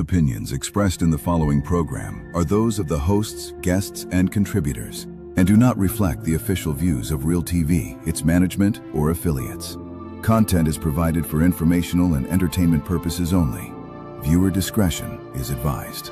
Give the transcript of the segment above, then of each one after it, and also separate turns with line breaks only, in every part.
opinions expressed in the following program are those of the hosts, guests, and contributors, and do not reflect the official views of Real TV, its management, or affiliates. Content is provided for informational and entertainment purposes only. Viewer discretion is advised.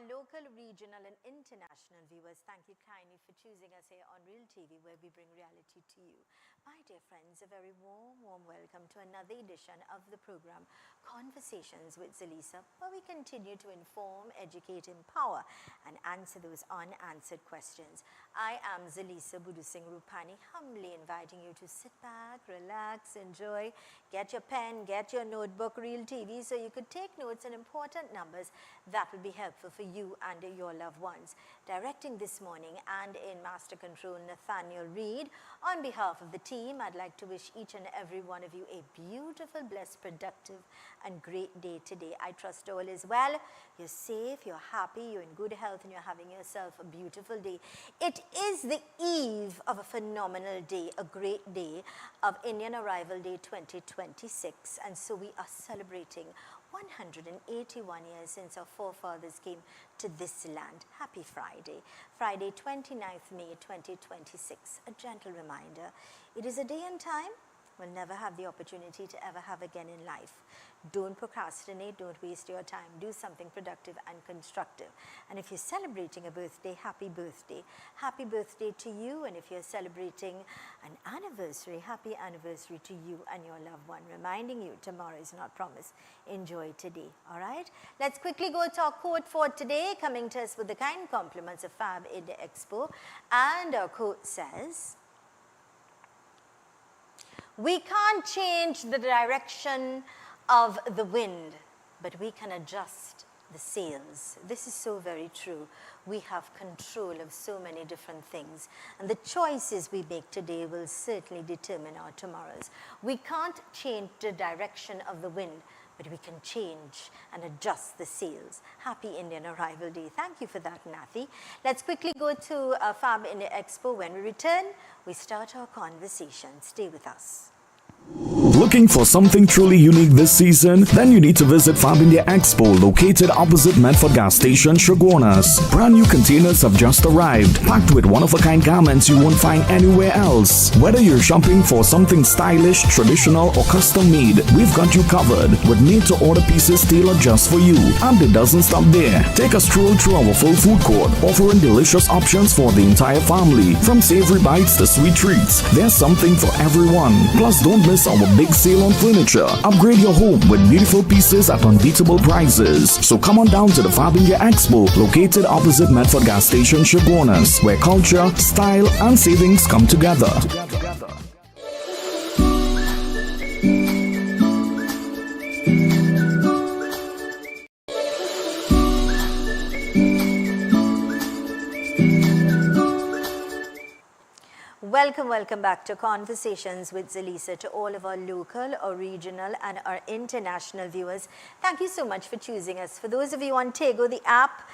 Local, regional and international viewers, thank you kindly for choosing us here on Real TV, where we bring reality to you. My dear friends, a very warm welcome to another edition of the program Conversations with Zelisa, where we continue to inform, educate, empower and answer those unanswered questions. I am Zelisa Budusing Rupani, humbly inviting you to sit back, relax, enjoy, get your pen, get your notebook, Real TV, so you could take notes on important numbers that will be helpful for you and your loved ones. Directing this morning and in Master Control, Nathaniel Reed. On behalf of the team, I'd like to wish each and every one of you a beautiful, blessed, productive and great day today. I trust all is well. You're safe, you're happy, you're in good health, and you're having yourself a beautiful day. It is the eve of a phenomenal day, a great day of Indian Arrival Day 2026, and so we are celebrating 181 years since our forefathers came to this land. Happy Friday, Friday 29th May 2026. A gentle reminder, it is a day and time we'll never have the opportunity to ever have again in life. Don't procrastinate, don't waste your time, do something productive and constructive. And if you're celebrating a birthday, happy birthday. Happy birthday to you, and if you're celebrating an anniversary, happy anniversary to you and your loved one. Reminding you, tomorrow is not promised. Enjoy today, all right? Let's quickly go to our quote for today, coming to us with the kind compliments of Fab India Expo. And our quote says, "We can't change the direction of the wind, but we can adjust the sails." This is so very true. We have control of so many different things, and the choices we make today will certainly determine our tomorrows. We can't change the direction of the wind, but we can change and adjust the sails. Happy Indian Arrival Day. Thank you for that, Nathi. Let's quickly go to Fab India Expo. When we return, we start our conversation. Stay with us.
Looking for something truly unique this season? Then you need to visit Fab India Expo, located opposite Medford Gas Station, Shogunas. Brand new containers have just arrived, packed with one-of-a-kind garments you won't find anywhere else. Whether you're shopping for something stylish, traditional, or custom-made, we've got you covered with made-to-order pieces tailored just for you. And it doesn't stop there. Take a stroll through our full food court, offering delicious options for the entire family. From savory bites to sweet treats, there's something for everyone. Plus, don't miss our big sale on furniture. Upgrade your home with beautiful pieces at unbeatable prices. So come on down to the Fab India Expo, located opposite Medford Gas Station, Shogunas, where culture, style, and savings come together.
Welcome back to Conversations with Zelisa. To all of our local or regional and our international viewers, thank you so much for choosing us. For those of you on Tego, the app,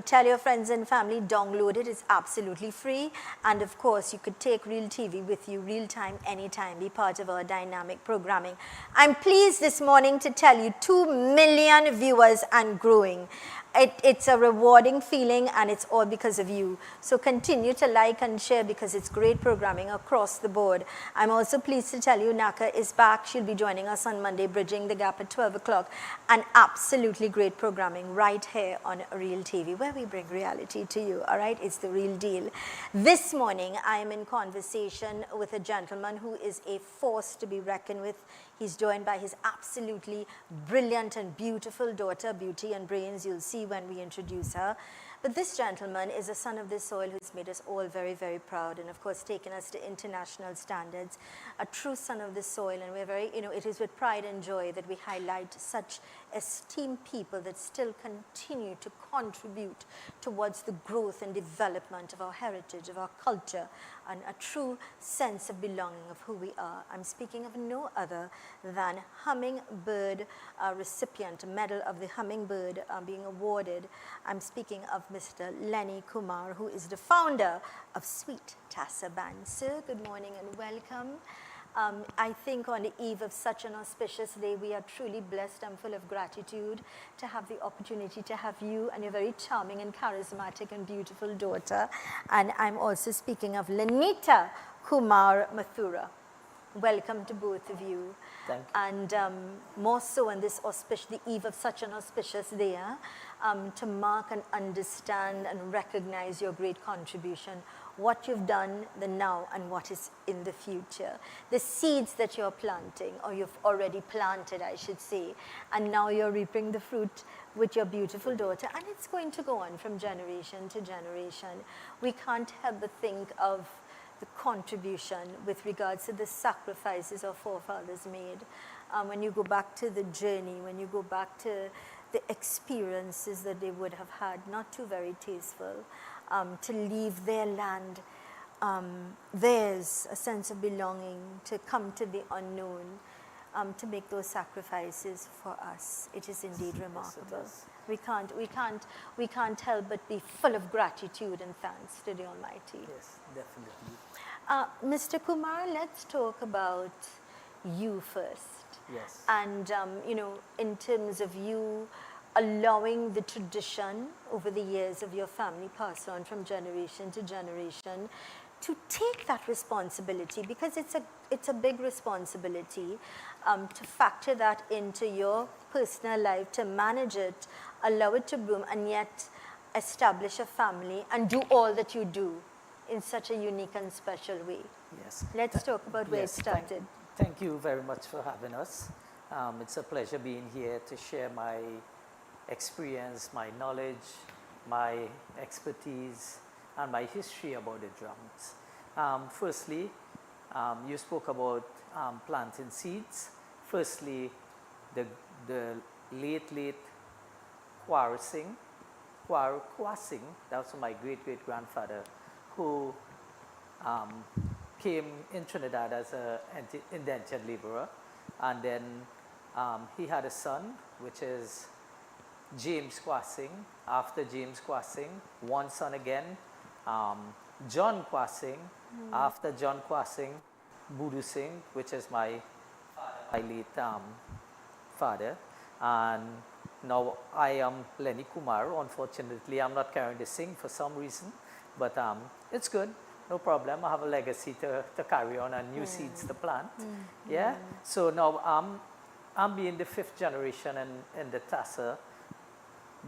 tell your friends and family, download it. It's absolutely free. And of course, you could take Real TV with you, real time, anytime, be part of our dynamic programming. I'm pleased this morning to tell you 2 million viewers and growing. It's a rewarding feeling, and it's all because of you. So continue to like and share, because it's great programming across the board. I'm also pleased to tell you Naka is back. She'll be joining us on Monday, bridging the gap at 12 o'clock. And absolutely great programming right here on Real TV, where we bring reality to you, all right? It's the real deal. This morning, I am in conversation with a gentleman who is a force to be reckoned with. He's joined by his absolutely brilliant and beautiful daughter, Beauty and Brains. You'll see when we introduce her. But this gentleman is a son of this soil who's made us all very, very proud, and of course taken us to international standards, a true son of the soil. And we're very, it is with pride and joy that we highlight such esteemed people that still continue to contribute towards the growth and development of our heritage, of our culture, and a true sense of belonging of who we are. I'm speaking of no other than Hummingbird recipient, Medal of the Hummingbird being awarded. I'm speaking of Mr. Lenny Kumar, who is the founder of Sweet Tassa Band. Sir, good morning and welcome. I think on the eve of such an auspicious day, we are truly blessed. I'm full of gratitude to have the opportunity to have you and your very charming and charismatic and beautiful daughter. And I'm also speaking of Lenita Kumar Mathura. Welcome to both of you.
Thank you.
And more so on this the eve of such an auspicious day, to mark and understand and recognize your great contribution, what you've done, the now, and what is in the future. The seeds that you're planting, or you've already planted, I should say, and now you're reaping the fruit with your beautiful daughter, and it's going to go on from generation to generation. We can't help but think of the contribution with regards to the sacrifices our forefathers made. When you go back to the journey, when you go back to the experiences that they would have had, not too very tasteful, to leave their land, there's a sense of belonging, to come to the unknown, to make those sacrifices for us. It is indeed remarkable.
Yes,
We can't help but be full of gratitude and thanks to the Almighty.
Yes, definitely.
Mr. Kumar, let's talk about you first.
Yes.
And, in terms of you allowing the tradition over the years of your family passed on from generation to generation to take that responsibility, because it's a big responsibility, to factor that into your personal life, to manage it, allow it to bloom, and yet establish a family and do all that you do in such a unique and special way.
Yes.
Let's talk about where it
Yes,
started.
Thank you very much for having us. It's a pleasure being here to share my experience, my knowledge, my expertise, and my history about the drums. Firstly, you spoke about planting seeds. Firstly, the late Kwasing, that was my great-great-grandfather, who came in Trinidad as an indentured laborer, and then he had a son, which is James Kwasing. After James Kwasing, one son again, John Kwasing. After John Kwasing, Budu Singh, which is my late father. And now I am Lenny Kumar. Unfortunately, I'm not carrying the Singh for some reason, but it's good. No problem. I have a legacy to carry on and new seeds to plant. Yeah. So now I'm being the 5th generation in the Tassa.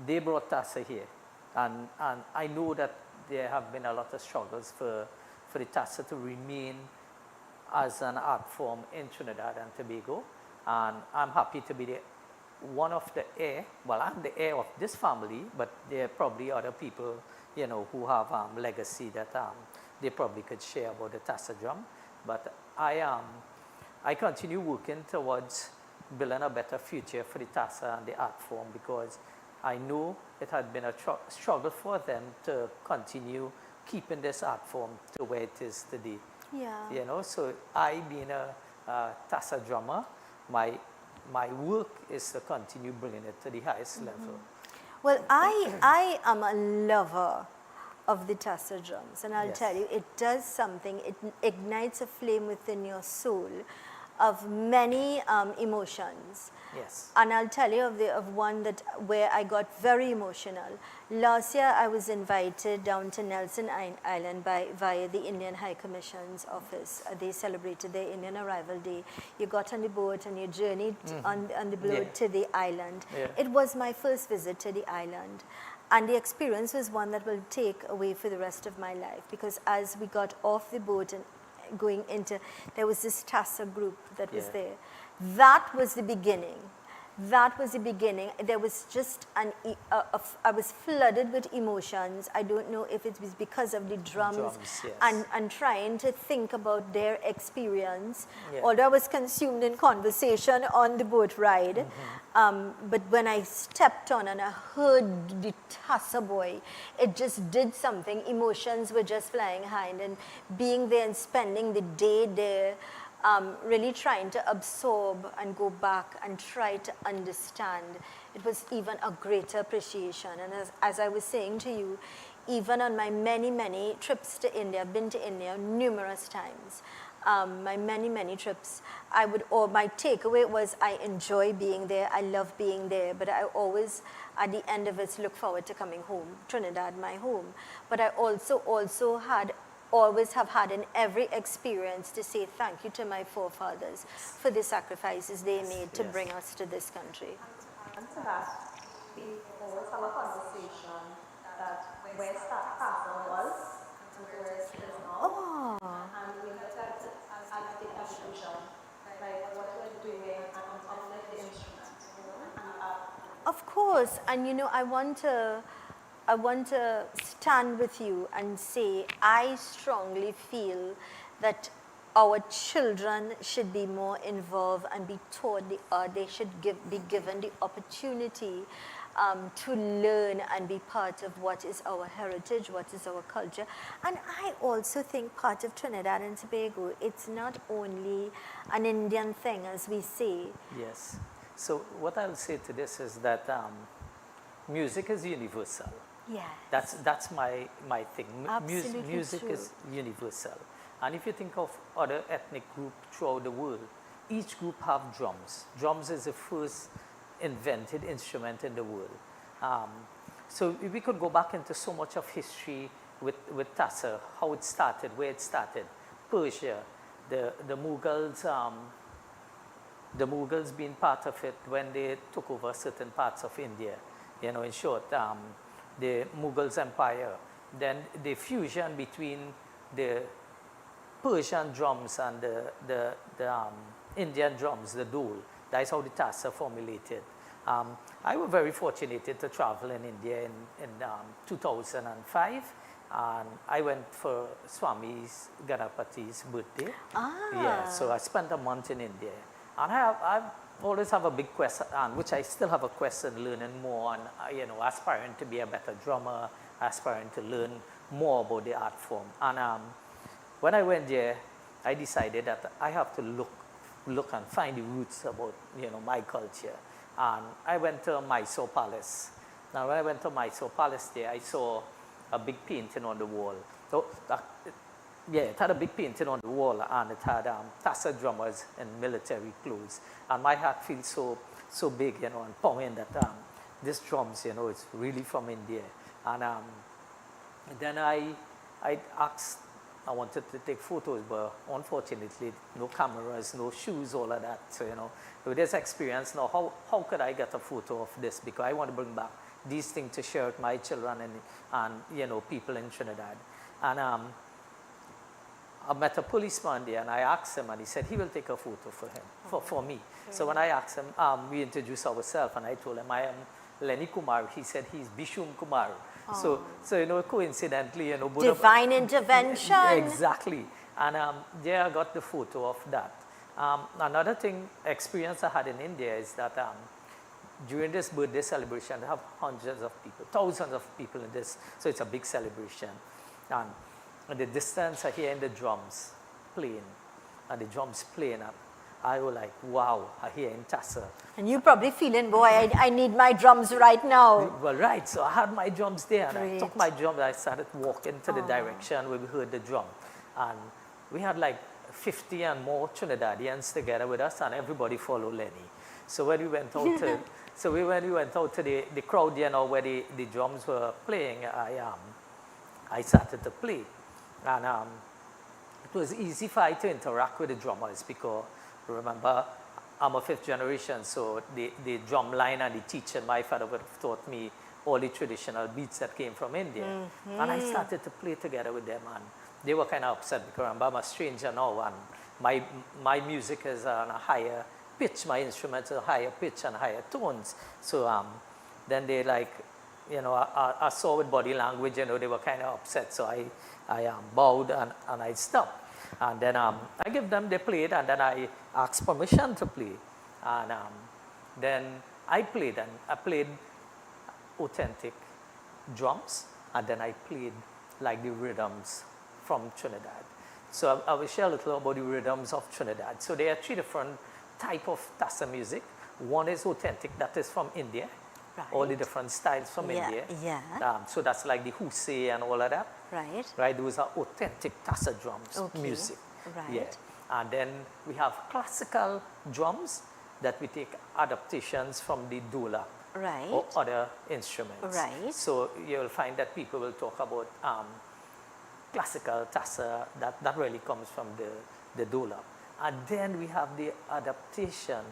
They brought Tassa here, and I know that there have been a lot of struggles for the Tassa to remain as an art form in Trinidad and Tobago, and I'm happy to be one of the heir. Well, I'm the heir of this family, but there are probably other people, who have legacy that they probably could share about the Tassa drum. But I continue working towards building a better future for the Tassa and the art form, because I know it had been a struggle for them to continue keeping this art form to where it is today.
Yeah.
So I, being a Tassa drummer, my work is to continue bringing it to the highest level.
Well, I am a lover of the Tassa drums, and I'll
Yes.
tell you, it does something. It ignites a flame within your soul of many emotions.
Yes.
And I'll tell you of one where I got very emotional. Last year, I was invited down to Nelson Island via the Indian High Commission's office. They celebrated their Indian Arrival Day. You got on the boat and you journeyed on the boat to the island.
Yeah.
It was my first visit to the island. And the experience was one that will take away for the rest of my life, because as we got off the boat and there was this Tassa group that was
Yeah.
there. That was the beginning. that was the beginning. There was just I was flooded with emotions. I don't know if it was because of the drums,
Yes.
and trying to think about their experience.
Yeah.
Although I was consumed in conversation on the boat ride, but when I stepped on and I heard the Tassa boy, it just did something. Emotions were just flying high, and being there and spending the day there, really trying to absorb and go back and try to understand. It was even a greater appreciation. And as I was saying to you, even on my many, many trips to India, I've been to India numerous times, my many, many trips, my takeaway was I enjoy being there, I love being there, but I always, at the end of it, look forward to coming home, Trinidad, my home. But I also always have had in every experience to say thank you to my forefathers for the sacrifices they made to bring us to this country.
And to that, we always have a conversation that where that castle was and where it is now.
Oh,
And we look at it as the evolution, like what we're doing and like the instrument, and
of course. And I want to stand with you and say I strongly feel that our children should be more involved and be taught the art. They should be given the opportunity to learn and be part of what is our heritage, what is our culture. And I also think part of Trinidad and Tobago, it's not only an Indian thing, as we say.
Yes. So what I'll say to this is that music is universal.
Yes.
That's my thing.
Absolutely
Music
true.
is universal. And if you think of other ethnic groups throughout the world, each group have drums. Drums is the first invented instrument in the world. So we could go back into so much of history with Tassa, how it started, where it started. Persia, the Mughals being part of it when they took over certain parts of India. In short, the Mughals empire. Then the fusion between the Persian drums and the Indian drums, the dole. That's how the Tassa formulated. I was very fortunate to travel in India in 2005. And I went for Swami Ganapati's birthday. Yeah, so I spent a month in India. And I always have a big quest, which I still have a quest in learning more on, aspiring to be a better drummer, aspiring to learn more about the art form. And when I went there, I decided that I have to look and find the roots about, my culture. And I went to Mysore Palace. Now, when I went to Mysore Palace there, I saw a big painting on the wall. So, it had a big painting on the wall, and it had Tassa drummers in military clothes. And my heart feels so big, and pounding that this drums, it's really from India. And then I asked, I wanted to take photos, but unfortunately, no cameras, no shoes, all of that. So, with this experience now, how could I get a photo of this? Because I want to bring back these things to share with my children and people in Trinidad. And I met a policeman there, and I asked him, and he said he will take a photo for him, for me. So when I asked him, we introduced ourselves, and I told him I am Lenny Kumar. He said he's Bishum Kumar. So coincidentally,
Divine intervention.
Exactly. And there I got the photo of that. Another experience I had in India is that during this birthday celebration, they have hundreds of people, thousands of people in this. So it's a big celebration. And in the distance, I hear the drums playing, and the drums playing up. I was like, wow, I hear in Tassa.
And you probably feeling, boy, I need my drums right now.
Well, right. So I had my drums there, and
Great.
I took my drums, and I started walking to the direction where we heard the drum. And we had like 50 and more Trinidadians together with us, and everybody followed Lenny. So when we went out to, when we went out to the crowd, where the drums were playing, I started to play. And it was easy for I to interact with the drummers because, remember, I'm a fifth generation, so the drum line and the teacher, my father would have taught me all the traditional beats that came from India. Mm-hmm. And I started to play together with them, and they were kind of upset because I'm a stranger now, and my music is on a higher pitch my instrument to higher pitch and higher tones. So then they like, you know, I saw with body language, you know, they were kind of upset. So I bowed and I stopped. And then I give them, they played, and then I asked permission to play. And then I played, and I played authentic drums, and then I played like the rhythms from Trinidad. So I will share a little about the rhythms of Trinidad. So there are 3 different types of tassa music. One is authentic, that is from India.
Right.
All the different styles from India.
Yeah.
So that's like the Husay and all of that.
Right.
Right, those are authentic tassa drums music.
Right.
Yeah. And then we have classical drums that we take adaptations from the dola.
Right.
Or other instruments.
Right.
So you'll find that people will talk about classical tassa that really comes from the dola. And then we have the adaptation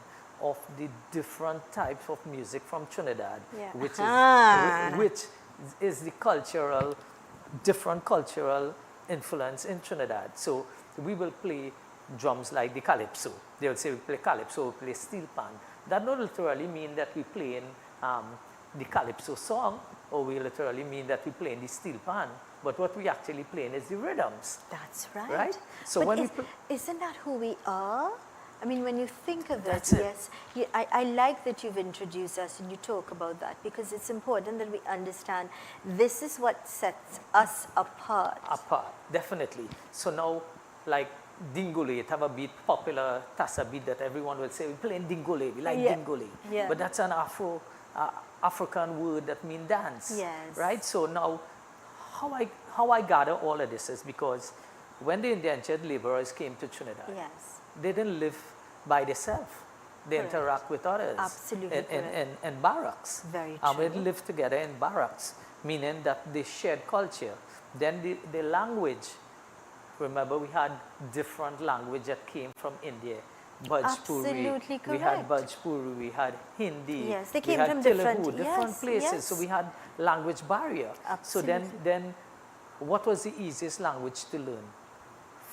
of the different types of music from Trinidad, which is the different cultural influence in Trinidad. So we will play drums like the calypso. They will say we play calypso, we play steel pan. That don't literally mean that we play in the calypso song, or we literally mean that we play in the steel pan. But what we actually play in is the rhythms.
That's right.
Right? So
but
when
isn't that who we are? I mean, when you think of it,
That's it.
yes. I like that you've introduced us and you talk about that, because it's important that we understand this is what sets us apart.
Definitely. So now, like Dingole, it have a beat, popular tassa beat that everyone will say, we play in Dingole, we like Dingole.
Yeah.
But that's an African word that means dance.
Yes.
Right? So now, how I gather all of this is because when the indentured laborers came to Trinidad,
Yes.
they didn't live by themselves. They
Correct.
interact with others.
Absolutely
in barracks.
Very
And
true.
they live together in barracks, meaning that they shared culture. Then the language. Remember, we had different language that came from India. Bhojpuri.
Absolutely
We had
correct.
Bhojpuri, we had Hindi.
Yes, they
we
came
had
from
Telugu,
different-
different
yes,
places.
yes.
So we had language barrier. So
Absolutely.
then what was the easiest language to learn?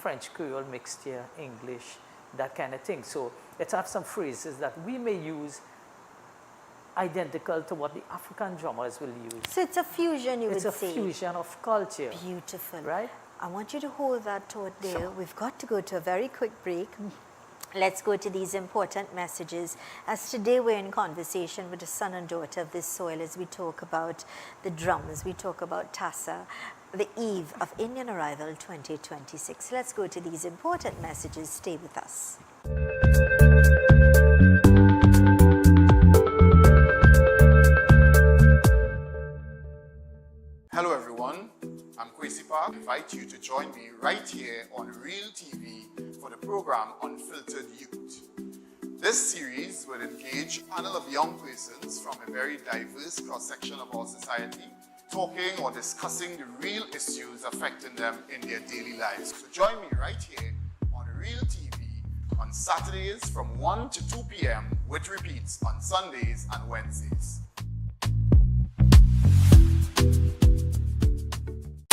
French Creole mixed here, English, that kind of thing. So let's have some phrases that we may use identical to what the African drummers will use.
So it's a fusion, you
It's
would
a
say.
fusion of culture.
Beautiful.
Right?
I want you to hold that thought there.
Sure.
We've got to go to a very quick break. Let's go to these important messages. As today we're in conversation with the son and daughter of this soil as we talk about the drums, we talk about tassa, the eve of Indian Arrival 2026. Let's go to these important messages. Stay with us.
Hello everyone, I'm Kwesi Park. I invite you to join me right here on Real TV for the program Unfiltered Youth. This series will engage a panel of young persons from a very diverse cross-section of our society, talking or discussing the real issues affecting them in their daily lives. So join me right here on Real TV on Saturdays from 1 to 2 p.m. with repeats on Sundays and Wednesdays.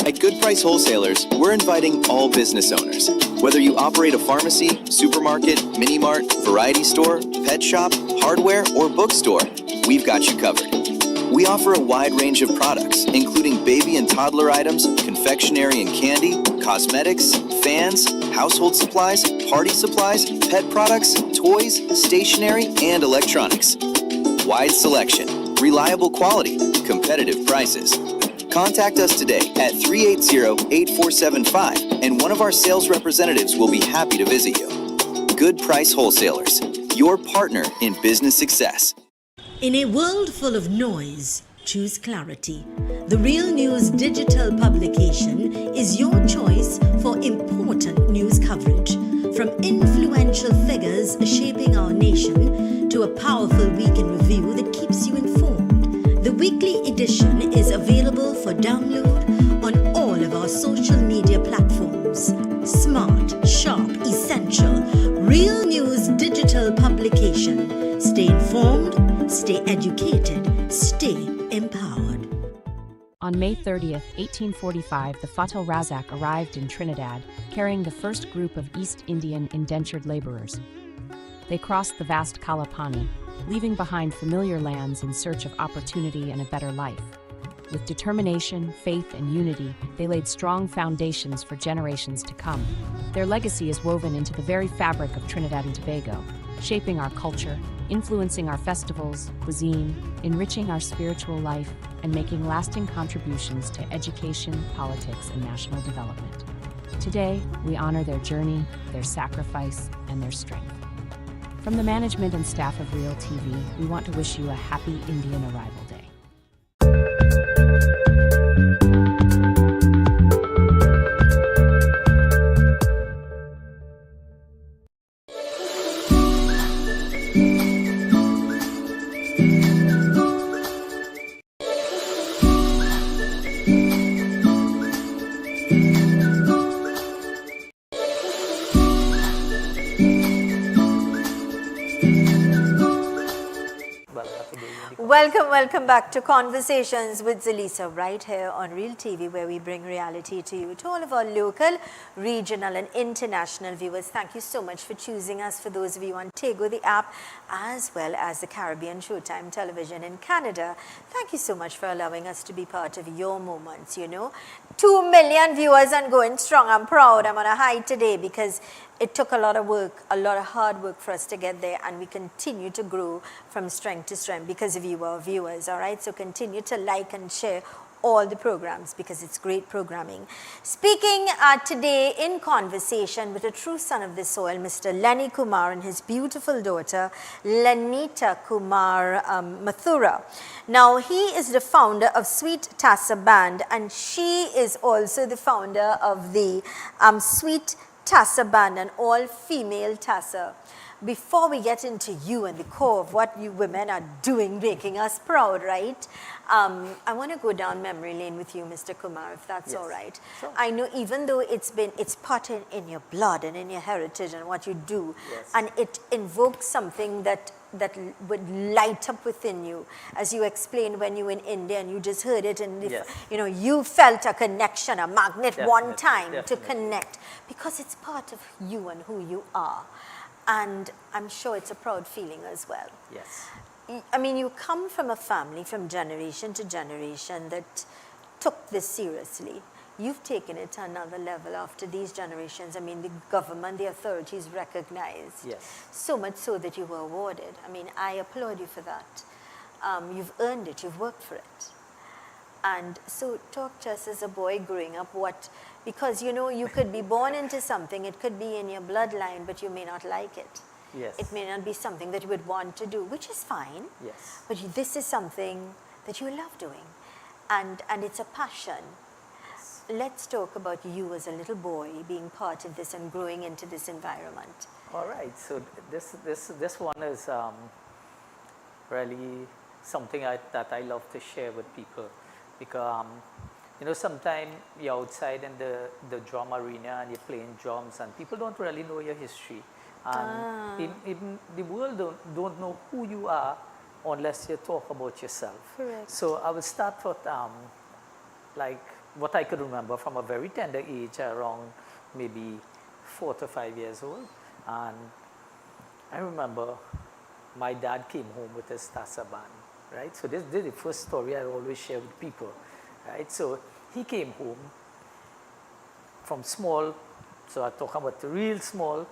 At Good Price Wholesalers, we're inviting all business owners. Whether you operate a pharmacy, supermarket, mini mart, variety store, pet shop, hardware, or bookstore, we've got you covered. We offer a wide range of products, including baby and toddler items, confectionery and candy, cosmetics, fans, household supplies, party supplies, pet products, toys, stationery, and electronics. Wide selection, reliable quality, competitive prices. Contact us today at 380-8475 and one of our sales representatives will be happy to visit you. Good Price Wholesalers, your partner in business success.
In a world full of noise, choose clarity. The Real News digital publication is your choice for important news coverage. From influential figures shaping our nation to a powerful week in review that keeps you informed. The weekly edition is available for download on all of our social media platforms. Smart, sharp, essential, Real News digital publication. Stay informed, stay educated, stay empowered.
On May 30th, 1845, the Fatal Razak arrived in Trinidad, carrying the first group of East Indian indentured laborers. they crossed the vast Kalapani, leaving behind familiar lands in search of opportunity and a better life. With determination, faith, and unity, they laid strong foundations for generations to come. Their legacy is woven into the very fabric of Trinidad and Tobago, shaping our culture, influencing our festivals, cuisine, enriching our spiritual life, and making lasting contributions to education, politics, and national development. Today, we honor their journey, their sacrifice, and their strength. From the management and staff of Real TV, we want to wish you a happy Indian Arrival Day.
Welcome back to Conversations with Zelisa, right here on Real TV, where we bring reality to you. To all of our local, regional and international viewers, thank you so much for choosing us. For those of you on Tego, the app, as well as the Caribbean Showtime Television in Canada, thank you so much for allowing us to be part of your moments, you know. 2 million viewers and going strong. I'm proud. I'm on a high today because it took a lot of work, a lot of hard work for us to get there, and we continue to grow from strength to strength because of you, our viewers, all right? So continue to like and share all the programs because it's great programming. Speaking today in conversation with a true son of the soil, Mr. Lenny Kumar and his beautiful daughter, Lenita Kumar Mathura. Now, he is the founder of Sweet Tassa Band, and she is also the founder of the Sweet Tassa Band, an all-female tassa. Before we get into you and the core of what you women are doing, making us proud, right? I want to go down memory lane with you, Mr. Kumar, if that's all right.
Sure.
I know even though it's part in your blood and in your heritage and what you do, and it invokes something that would light up within you, as you explained when you were in India and you just heard it, and you know, you felt a connection, a magnet one time to connect, because it's part of you and who you are. And I'm sure it's a proud feeling as well.
Yes.
I mean, you come from a family from generation to generation that took this seriously. You've taken it to another level after these generations. I mean, the government, the authorities recognized.
Yes.
So much so that you were awarded. I mean, I applaud you for that. You've earned it, you've worked for it. And so talk to us as a boy growing up, because you know, you could be born into something, it could be in your bloodline, but you may not like it.
Yes.
It may not be something that you would want to do, which is fine.
Yes.
But this is something that you love doing, and it's a passion. Yes. Let's talk about you as a little boy being part of this and growing into this environment.
All right. So this one is really something that I love to share with people, because you know, sometimes you're outside in the drum arena and you're playing drums and people don't really know your history. And even the world don't know who you are unless you talk about yourself.
Correct.
So I will start with like what I could remember from a very tender age, around maybe 4 to 5 years old. And I remember my dad came home with his tassa band, right? So this is the first story I always share with people. Right? So he came home from small, so I talk about the real small.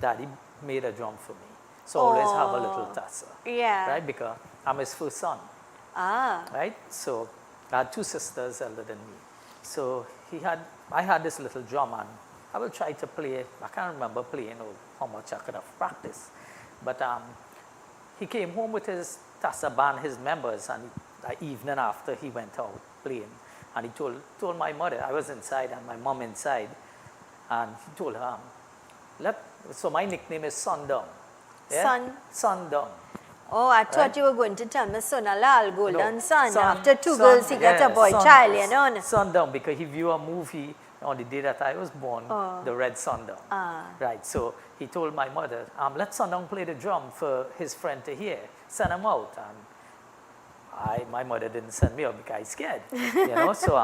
Daddy made a drum for me. So I always have a little tassa.
Yeah.
Right? Because I'm his first son. Right? So I had 2 sisters elder than me. So I had this little drum, and I will try to play. I can't remember playing or how much I could have practiced. But he came home with his tassa band, his members, and the evening after he went out playing, and he told my mother, I was inside and my mom inside, and he told her, so my nickname is Sundum. Yeah? Sundum.
Oh, I thought you were going to tell me Sonalal, Golden Sun. After 2
Son,
girls, he gets a boy child, you know.
Sundum, because he viewed a movie on the day that I was born, The Red Sundum. Right, so he told my mother, let Sundum play the drum for his friend to hear. Send him out. And my mother didn't send me out because I was scared, you know. So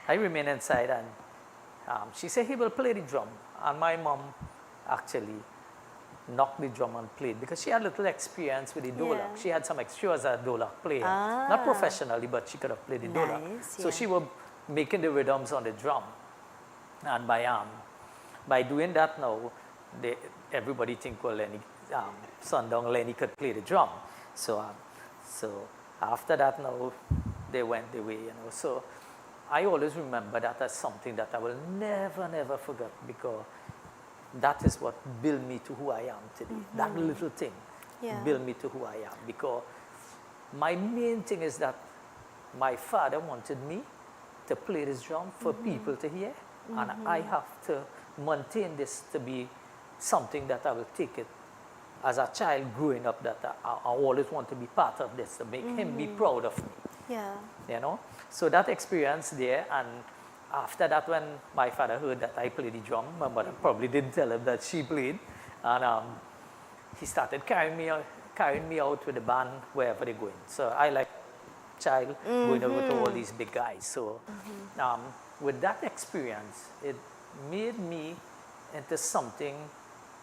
I remained inside, and she said he will play the drum. And my mom actually knocked the drum and played, because she had little experience with the dolak.
Yeah.
She had some experience as a dolak player, not professionally, but she could have played the dolak. So she was making the rhythms on the drum, and by doing that now, everybody think, well, Lenny, Sundown Lenny could play the drum. So after that now, they went the way, you know. So I always remember that as something that I will never forget, because that is what built me to who I am today. That little thing built me to who I am, because my main thing is that my father wanted me to play this drum for people to hear, and I have to maintain this to be something that I will take it as a child growing up, that I always want to be part of this, to make him be proud of me.
Yeah.
You know, so that experience there, and after that, when my father heard that I played the drum, my mother probably didn't tell him that she played, and he started carrying me out with the band wherever they're going. So I like child going over to all these big guys. So with that experience, it made me into something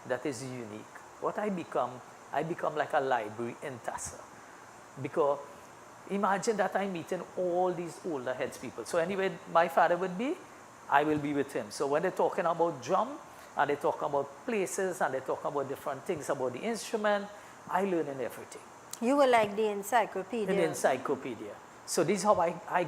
that is unique. What I become like a library in Tassa, because imagine that I'm meeting all these older heads people. So anyway, my father would be, I will be with him. So when they're talking about drum, and they talk about places, and they talk about different things about the instrument, I learn in everything.
You were like the encyclopedia.
In the encyclopedia. So this is how I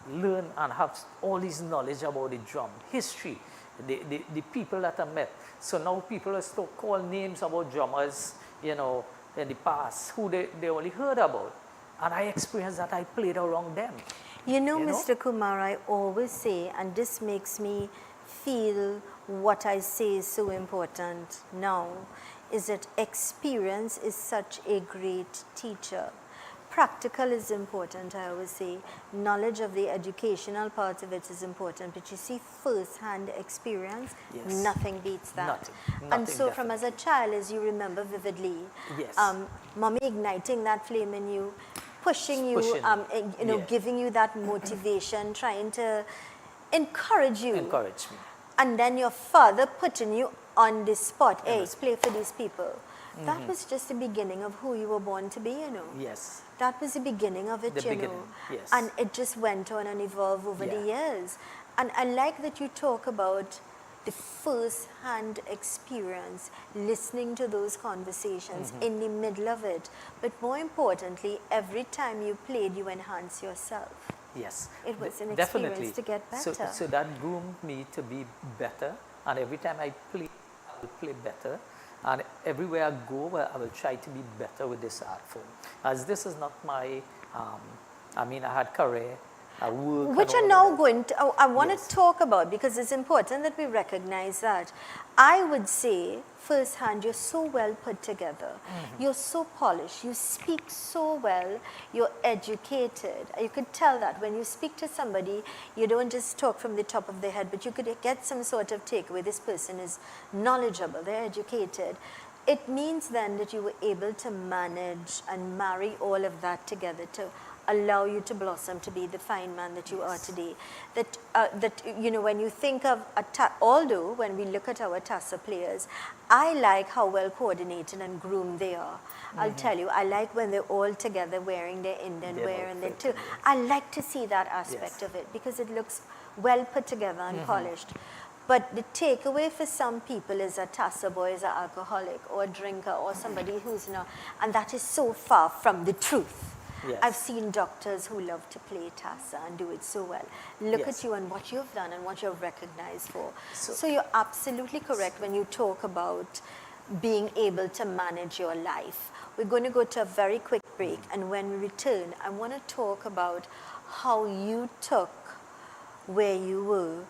learn and have all this knowledge about the drum, history, the people that I met. So now people are still call names about drummers, you know, in the past, who they only heard about. And I experienced that I played around them.
You know, Mr. Kumar, I always say, and this makes me feel what I say is so important now, is that experience is such a great teacher. Practical is important, I always say. Knowledge of the educational part of it is important. But you see, first-hand experience, nothing beats that.
Nothing
and so from as a child, as you remember vividly, mommy igniting that flame in you, pushing you, you know, giving you that motivation, trying to encourage you.
Encourage me.
And then your father putting you on the spot, hey, play for these people. That was just the beginning of who you were born to be, you know.
Yes.
That was the beginning of it, you know.
Yes.
And it just went on and evolved over the years. And I like that you talk about the first-hand experience, listening to those conversations in the middle of it. But more importantly, every time you played, you enhanced yourself.
Yes.
It was an
Definitely.
experience to get better.
So that groomed me to be better. And every time I play, I will play better. And everywhere I go, I will try to be better with this art form. As this is not my, I mean, I had career, I work.
Which are now going to, I want to talk about, because it's important that we recognize that. I would say, firsthand, you're so well put together. You're so polished. You speak so well. You're educated. You could tell that when you speak to somebody, you don't just talk from the top of their head, but you could get some sort of takeaway. This person is knowledgeable. They're educated. It means then that you were able to manage and marry all of that together to allow you to blossom to be the fine man that you are today. That you know, when you think of although when we look at our Tassa players, I like how well coordinated and groomed they are. I'll tell you, I like when they're all together wearing their Indian wear and their I like to see that aspect of it, because it looks well put together and polished. But the takeaway for some people is a Tassa boy is an alcoholic or a drinker or somebody who's not, and that is so far from the truth.
Yes.
I've seen doctors who love to play Tassa and do it so well. Look at you and what you've done and what you're recognized for. So you're absolutely correct when you talk about being able to manage your life. We're going to go to a very quick break, and when we return, I want to talk about how you took where you were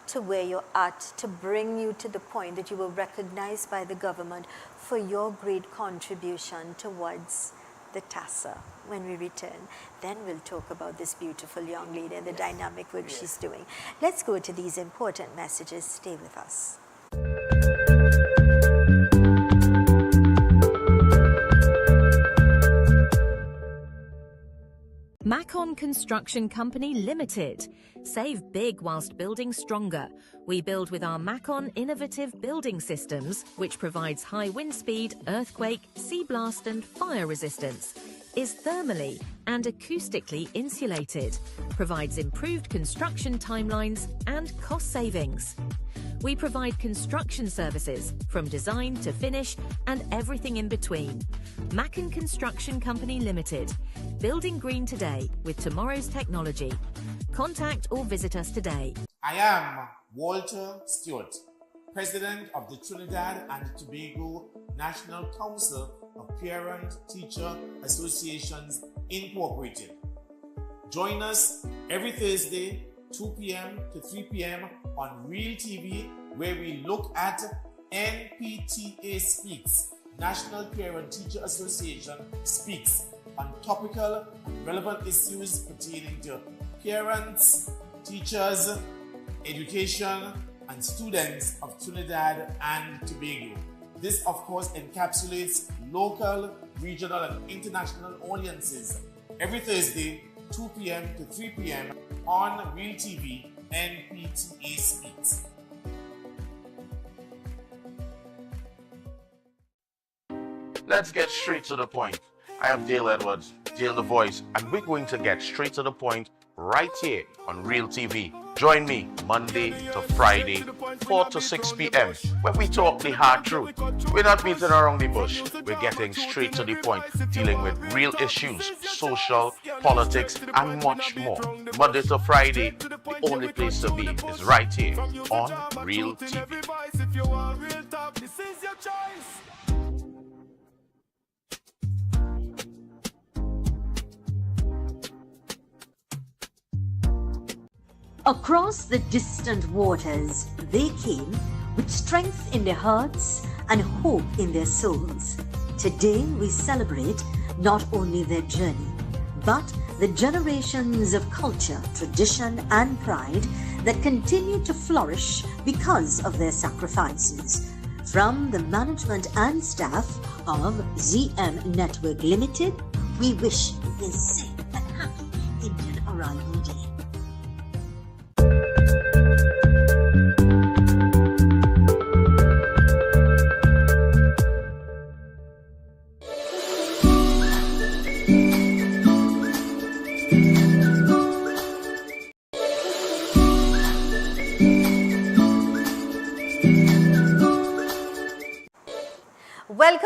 to where you're at, to bring you to the point that you were recognized by the government for your great contribution towards the Tassa. When we return, then we'll talk about this beautiful young lady and the dynamic work she's doing. Let's go to these important messages. Stay with us.
Macon Construction Company Limited. Save big whilst building stronger. We build with our Macon innovative building systems, which provides high wind speed, earthquake, sea blast and fire resistance. Is thermally and acoustically insulated. Provides improved construction timelines and cost savings. We provide construction services from design to finish and everything in between. Macon Construction Company Limited. Building green today with tomorrow's technology. Contact or visit us today.
I am Walter Stewart, President of the Trinidad and Tobago National Council of Parent-Teacher Associations Incorporated. Join us every Thursday, 2 p.m. to 3 p.m. on Real TV, where we look at NPTA Speaks, National Parent-Teacher Association Speaks, on topical and relevant issues pertaining to parents, teachers, education, and students of Trinidad and Tobago. This, of course, encapsulates local, regional, and international audiences every Thursday, 2 p.m. to 3 p.m. on Real TV, NPTA Speaks.
Let's get straight to the point. I am Dale Edwards, Dale the Voice, and we're going to get straight to the point right here on Real TV. Join me Monday to Friday, 4 to 6 p.m. when we talk the hard truth. We're not beating around the bush. We're getting straight to the point, dealing with real issues, social, politics, and much more. Monday to Friday, the only place to be is right here on Real TV.
Across the distant waters, they came with strength in their hearts and hope in their souls. Today, we celebrate not only their journey, but the generations of culture, tradition, and pride that continue to flourish because of their sacrifices. From the management and staff of ZM Network Limited, we wish you a safe and happy Indian Arrival Day.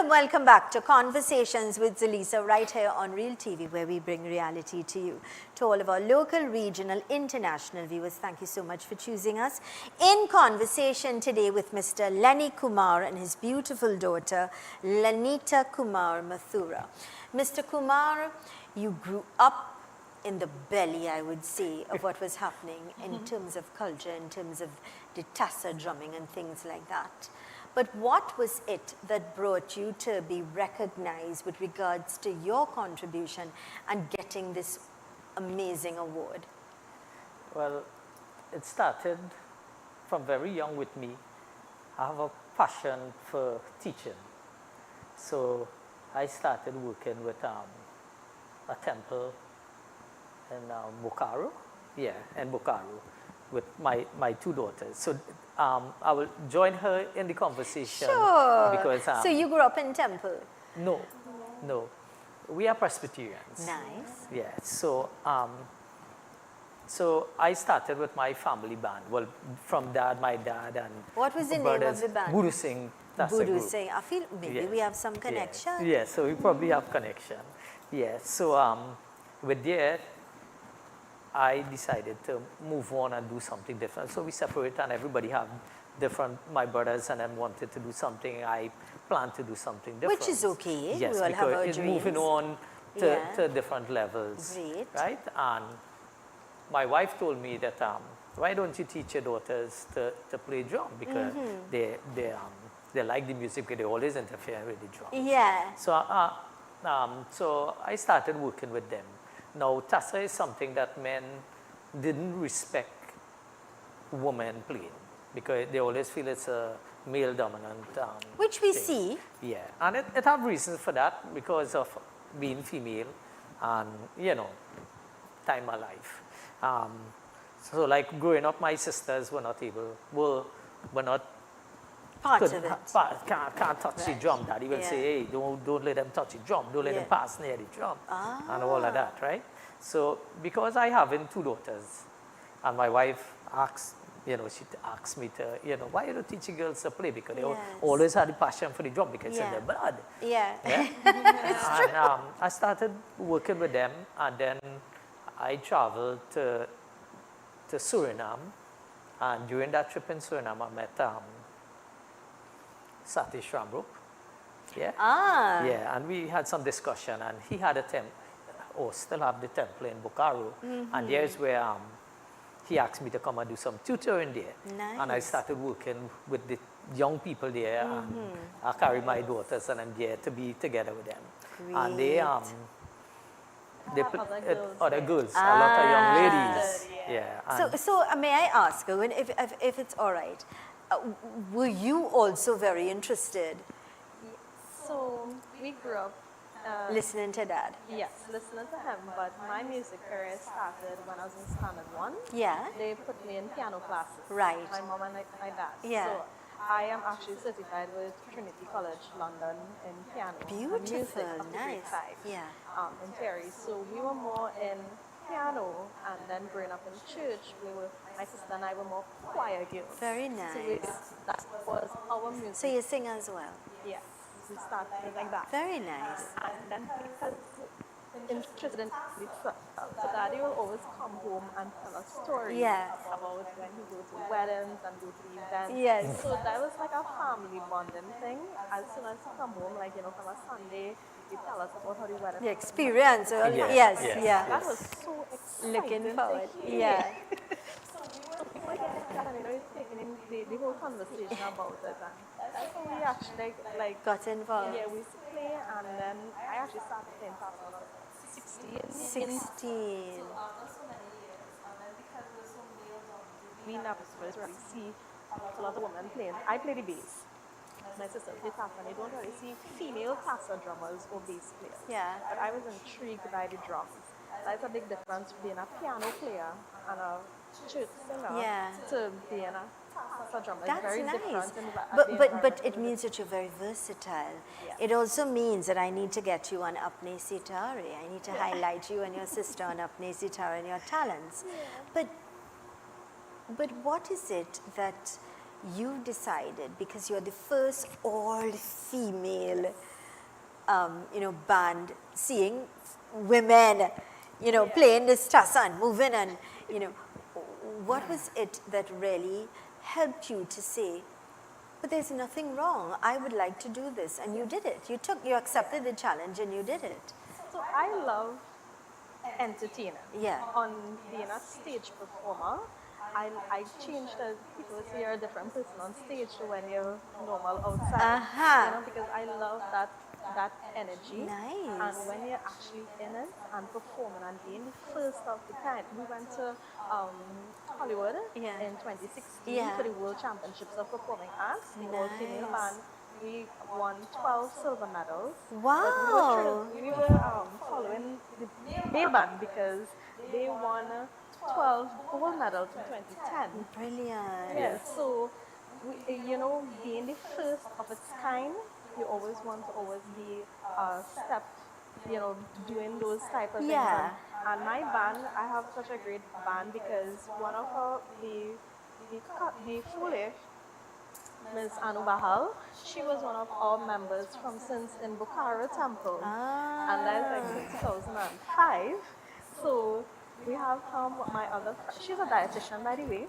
Welcome back to Conversations with Zelisa right here on Real TV, where we bring reality to you. To all of our local, regional, international viewers, thank you so much for choosing us. In conversation today with Mr. Lenny Kumar and his beautiful daughter, Lanita Kumar Mathura. Mr. Kumar, you grew up in the belly, I would say, of what was happening in terms of culture, in terms of the tassa drumming and things like that. But what was it that brought you to be recognized with regards to your contribution and getting this amazing award?
Well, it started from very young with me. I have a passion for teaching. So I started working with a temple in Bokaro. Yeah, in Bokaro with my two daughters. So I will join her in the conversation.
Sure.
Because,
so you grew up in temple?
No. We are Presbyterians.
Nice.
Yeah. So so I started with my family band. Well, from my dad and
what was the name of the band?
Budu Singh.
Budu Singh. I feel maybe we have some connection.
Yeah. So we probably have connection. Yeah. So with that, I decided to move on and do something different. So we separated and everybody have different, my brothers and them wanted to do something. I planned to do something different.
Which is okay.
Yes,
we all have our
it's
dreams.
moving on to different levels.
Great.
Right? And my wife told me that, why don't you teach your daughters to play drum? Because they like the music, but they always interfere with the drum.
Yeah.
So I started working with them. Now, tassa is something that men didn't respect women playing because they always feel it's a male dominant
which we
thing.
see.
Yeah, and it have reasons for that because of being female and, time of my life. So like growing up, my sisters were not
Part of it.
Can't touch the drum. Daddy will say, hey, don't let them touch the drum. Don't let them pass near the drum. And all of that, right? So because I having 2 daughters, and my wife asks, she asks me to, why you don't teach girls to play? Because they always had the passion for the drum because it's in their blood. And I started working with them, and then I traveled to Suriname. And during that trip in Suriname, I met Satish Ramrup. Yeah, and we had some discussion, and he had a still have the temple in Bokaro. And there's where he asked me to come and do some tutoring there.
Nice.
And I started working with the young people there, and I carry my daughters, and I'm there to be together with them.
Great.
And they put other girls, a lot of young ladies.
So may I ask, Owen, if it's all right, were you also very interested?
So we grew up
listening to Dad?
Yes, listening to him, but my music career started when I was in standard 1.
Yeah.
They put me in piano classes.
Right.
My mom and my dad.
Yeah.
So I am actually certified with Trinity College London in piano.
Beautiful,
Music of the grade
nice.
5,
Yeah.
in theory. So we were more in piano, and then growing up in church, my sister and I were more choir girls.
Very
So that was our music.
So you sing as well?
Yes. We started like that.
Very nice.
And then because interested in so Daddy will always come home and tell us stories about when he goes to weddings and go to events.
Yes.
So that was like a family bonding thing. As soon as he come home, like from a Sunday, he tell us about how the wedding.
The experience.
That was so exciting.
Looking forward.
So we were taking in the whole conversation about it, and that's how we actually like
got involved.
Yeah, we used to play, and then I actually started playing piano when I was 16.
16.
We never really see a lot of women playing. I play the bass. My sister plays tassa, and you don't really see female tassa drummers or bass players.
Yeah.
But I was intrigued by the drums. That's a big difference being a piano player and a church singer to being a tassa drummer.
That's
very
nice.
Different.
But it means that you're very versatile.
Yeah.
It also means that I need to get you on Apne Sitare. I need to highlight you and your sister on Apne Sitare and your talents. Yeah. But what is it that you decided, because you're the first all-female, band, seeing women, playing this tassa and moving, and what was it that really helped you to say, but there's nothing wrong, I would like to do this, and you did it. You accepted the challenge and you did it.
So I love entertaining.
Yeah.
On being a stage performer, I changed as people say you're a different person on stage to when you're normal outside. Because I love that energy.
Nice.
And when you're actually in it and performing and being the first of the kind. We went to Hollywood in 2016 for the World Championships of Performing Arts, the all-female band. We won 12 silver medals.
Wow.
But we were following the male band because they won 12 gold medals in 2010.
Brilliant.
Yes, so, being the first of its kind, you always want to always be a step, doing those type of things. And my band, I have such a great band because one of the Fule, Ms. Anu Bahal, she was one of our members from since in Bukhara Temple. And that's like 2005. So we have my other friend. She's a dietitian, by the way.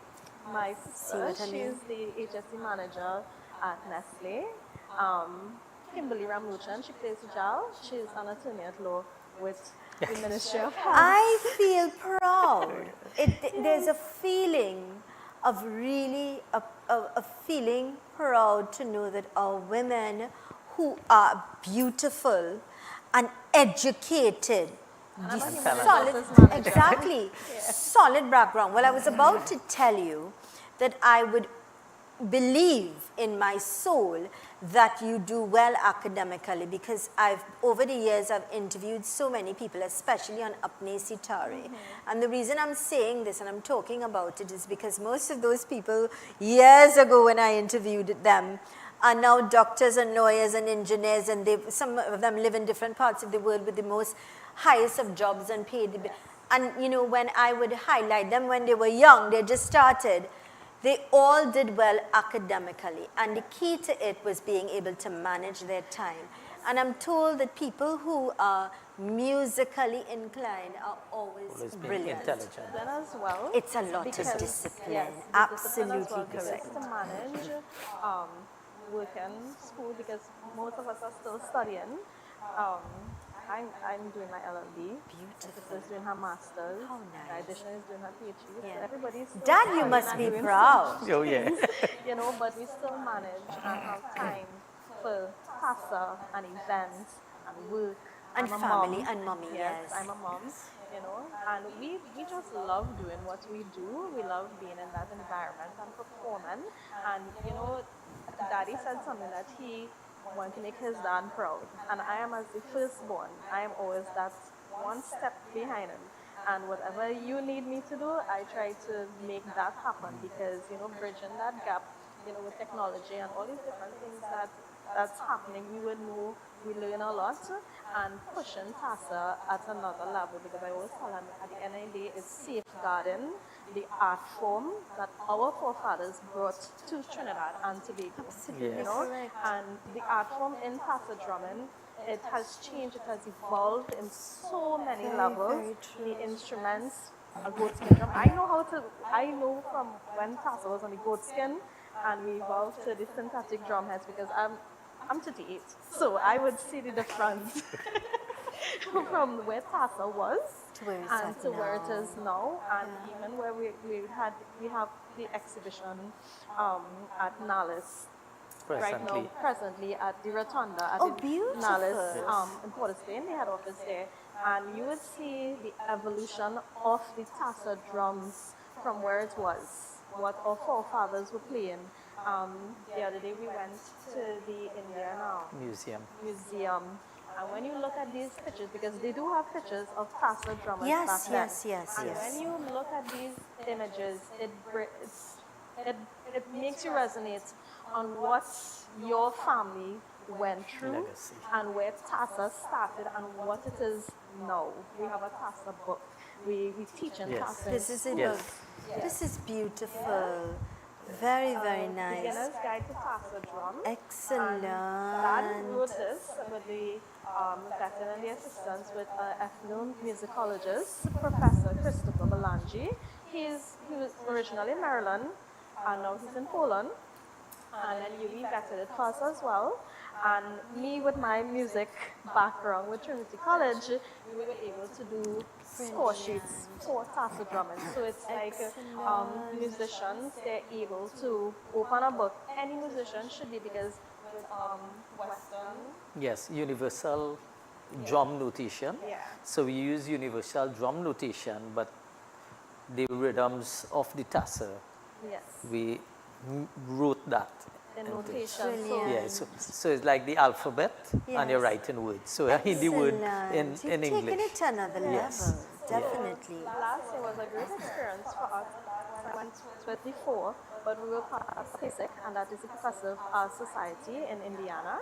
My sister, she's the HSC manager at Nestle. Kimberly Ramluchan, she plays Jal. She's an attorney at law with the Ministry of Health.
I feel proud. There's a feeling of really, a feeling proud to know that our women who are beautiful and educated, solid, exactly, solid background. Well, I was about to tell you that I would believe in my soul that you do well academically, because over the years I've interviewed so many people, especially on Apne Sitare. And the reason I'm saying this and I'm talking about it is because most of those people years ago when I interviewed them are now doctors and lawyers and engineers, and some of them live in different parts of the world with the most highest of jobs and paid. And you know, when I would highlight them when they were young, they just started, they all did well academically, and the key to it was being able to manage their time. And I'm told that people who are musically inclined are always brilliant.
Intelligent.
Then as well,
It's a lot of discipline,
yes,
absolutely
discipline as well,
correct.
just to manage work and school, because most of us are still studying. I'm doing my LLB.
Beautiful.
My sister's doing her master's.
How
My
nice.
addition is doing her PhD.
Yeah.
So everybody's still
Dad, you
studying
must
and
be
doing
proud.
such
Oh, yeah.
things, you know, but we still manage and have time for TASA and events and work.
And
I'm a
family
mom.
and mommy, yes.
I'm a mom, you know, and we just love doing what we do. We love being in that environment and performing. And, you know, Daddy said something that he wanted to make his dad proud. And I am, as the firstborn, I am always that one step behind him. And whatever you need me to do, I try to make that happen, because, you know, bridging that gap, you know, with technology and all these different things that's happening, we would know, we learn a lot, and pushing TASA at another level, because I always tell them at the end of the day, it's safeguarding the art form that our forefathers brought to Trinidad and Tobago.
Absolutely
You know,
correct.
and the art form in TASA drumming, it has changed, it has evolved in so many levels.
very true.
The instruments, a goat skin drum. I know from when TASA was on the goat skin, and we evolved to the synthetic drum heads, because I'm 38, so I would see the difference from where TASA was
To where it's
and
at
to where it
now.
is now, and even where we have the exhibition at Nalis right now, presently at the Rotunda at
Oh,
the
beautiful.
Nalis in Port of Spain, they had office there, and you would see the evolution of the TASA drums from where it was, what our forefathers were playing. The other day we went to the Indian museum, and when you look at these pictures, because they do have pictures of TASA drummers
Yes,
back then,
yes.
and when you look at these images, it makes you resonate on what your family went through and where TASA started and what it is now. We have a TASA book. We teach in TASA.
This is a book. This is beautiful. Very, very nice.
Beginner's Guide to TASA Drum.
Excellent.
Dad wrote this with the veteran and the assistants with ethnomusicologist, Professor Christopher Belangi. He was originally in Maryland, and now he's in Poland. And then we vetted it for us as well. And me, with my music background with Trinity College, we were able to do score sheets for TASA drumming. So it's like musicians, they're able to open a book. Any musician should be, because with Western.
Yes, universal drum notation.
Yeah.
So we use universal drum notation, but the rhythms of the TASA,
Yes.
we wrote that.
The
into-
notation.
Yeah, so it's like the alphabet, and you're writing words. So I hit the word in
You've taken
English.
it to another level, definitely.
Last year was a great experience for us. I went with before, but we were part of PASIC, and that is the Progressive Art Society in Indiana.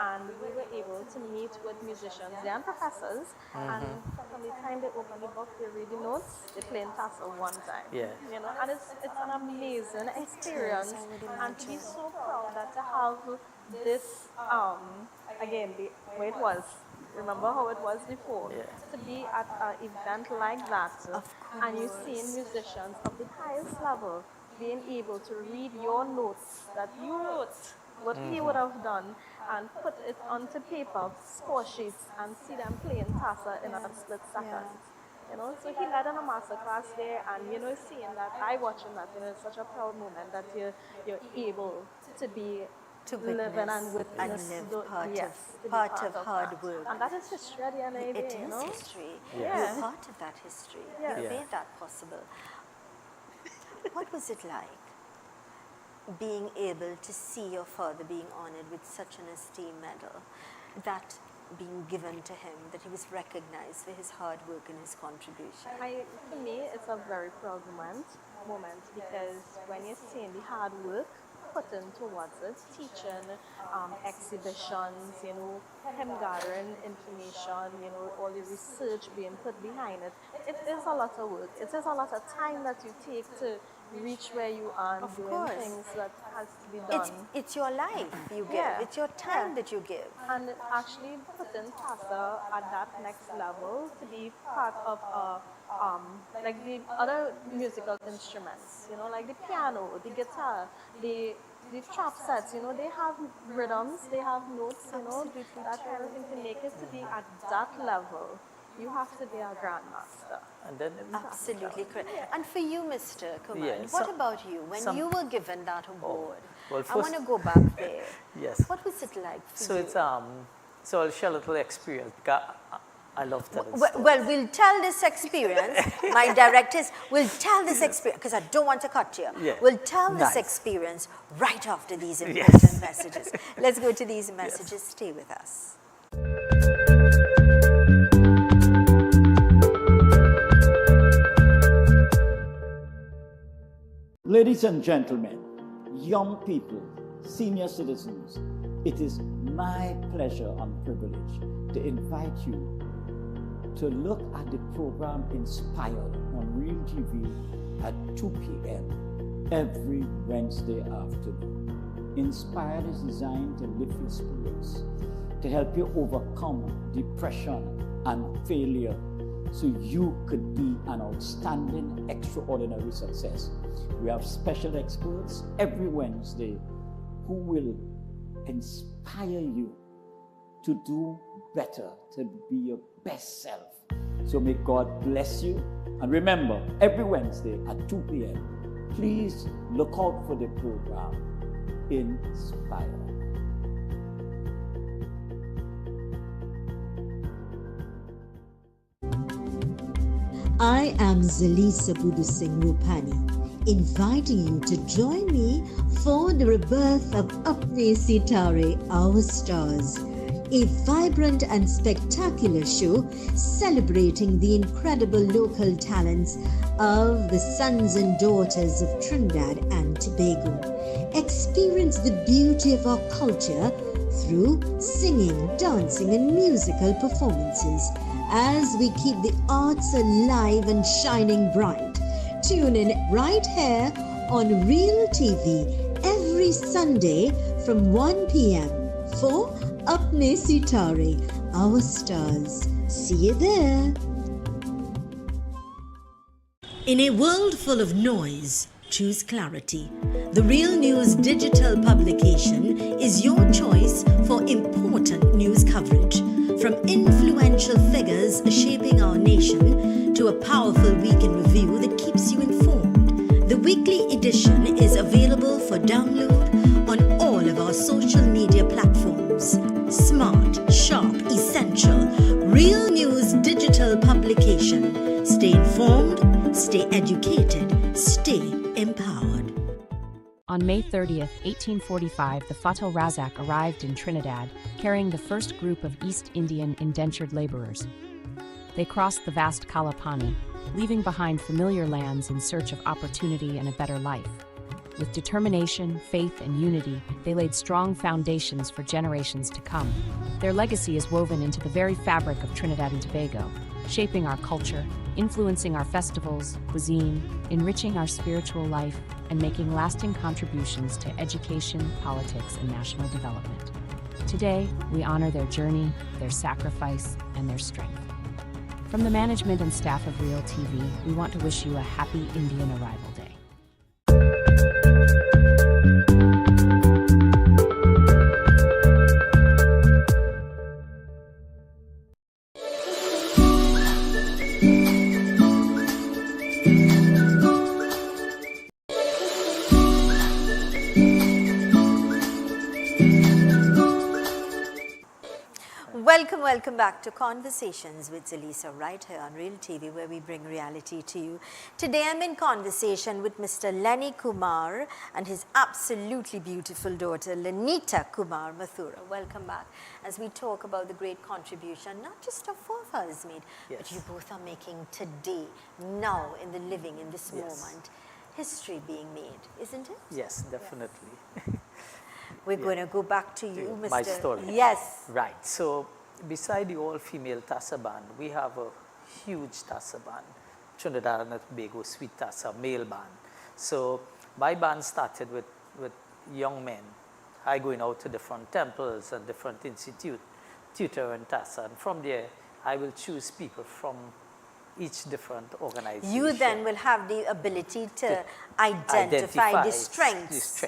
And we were able to meet with musicians and professors. And from the time they open the book, they read the notes, they play in TASA one time.
Yeah.
You know, and it's an amazing experience. And to be so proud that to have this, again, the way it was. Remember how it was before?
Yeah.
To be at an event like that, and you seeing musicians of the highest level being able to read your notes that you wrote, what he would have done, and put it onto paper, score sheets, and see them playing TASA in a split second. You know, so he led on a master class there, and you know, seeing that, watching that, you know, it's such a proud moment that you're able to be
To
living and
witness
witness
and live
the-
part
yes,
of
to be
part of hard
that.
work.
And that is history at the end of the day,
It
you
is
know?
history.
Yes.
You're part of that history.
Yes.
You
Yeah.
made that possible. What was it like being able to see your father being honored with such an esteemed medal, that being given to him, that he was recognized for his hard work and his contribution?
For me, it's a very proud moment because when you're seeing the hard work put in towards it, teaching, exhibitions, you know, him gathering information, you know, all the research being put behind it, it is a lot of work. It is a lot of time that you take to reach where you are and doing things that has to be done.
It's your life you give. It's your time that you give.
And actually putting Tassa at that next level to be part of like the other musical instruments, you know, like the piano, the guitar, the trap sets, you know, they have rhythms, they have notes, you know, that kind of thing. To make it to be at that level, you have to be a grandmaster.
And then
absolutely correct. And for you, Mr. Kumar,
Yeah,
what about you? When you were given that award, I want to go back there.
Yes.
What was it like for
so
you?
It's so I'll share a little experience because I love telling
well, we'll tell this experience. My directors will tell this experience, because I don't want to cut you.
Yeah.
We'll tell this experience right after these important messages. Let's go to these messages. Stay with us.
Ladies and gentlemen, young people, senior citizens, it is my pleasure and privilege to invite you to look at the program Inspired on Real TV at 2 p.m. every Wednesday afternoon. Inspired is designed to lift your spirits, to help you overcome depression and failure so you could be an outstanding, extraordinary success. We have special experts every Wednesday who will inspire you to do better, to be your best self. So may God bless you. And remember, every Wednesday at 2 p.m., please look out for the program Inspire.
I am Zelisa Rupani, inviting you to join me for the rebirth of Apne Sitare, Our Stars, a vibrant and spectacular show celebrating the incredible local talents of the sons and daughters of Trinidad and Tobago. Experience the beauty of our culture through singing, dancing, and musical performances as we keep the arts alive and shining bright. Tune in right here on Real TV every Sunday from 1 p.m. for Apne Sitare, Our Stars. See you there. In a world full of noise, choose clarity. The Real News digital publication is your choice for important news coverage. From influential figures shaping our nation to a powerful week in review that keeps you informed. The weekly edition is available for download on all of our social media platforms. Smart, sharp, essential, Real News digital publication. Stay informed, stay educated, stay empowered.
On May 30th, 1845, the Fatal Razak arrived in Trinidad, carrying the first group of East Indian indentured laborers. They crossed the vast Kalapani, leaving behind familiar lands in search of opportunity and a better life. With determination, faith, and unity, they laid strong foundations for generations to come. Their legacy is woven into the very fabric of Trinidad and Tobago, shaping our culture, influencing our festivals, cuisine, enriching our spiritual life, and making lasting contributions to education, politics, and national development. Today, we honor their journey, their sacrifice, and their strength. From the management and staff of Real TV, we want to wish you a happy Indian Arrival Day.
Welcome welcome back to Conversations with Zelisa right here on Real TV, where we bring reality to you. Today I'm in conversation with Mr. Lenny Kumar and his absolutely beautiful daughter Lenita Kumar Mathura. Welcome back as we talk about the great contribution not just our forefathers made, but you both are making today, now in the living, in this moment, history being made, isn't it?
Yes, definitely.
We're going to go back to you, Mr.
My story.
Yes.
Right. So, beside the all-female Tassa band, we have a huge Tassa band, Trinidad and Tobago Sweet Tassa male band. So, my band started with young men. I going out to different temples and different institutes, tutoring Tassa. And from there, I will choose people from each different organization.
You then will have the ability to identify the strengths.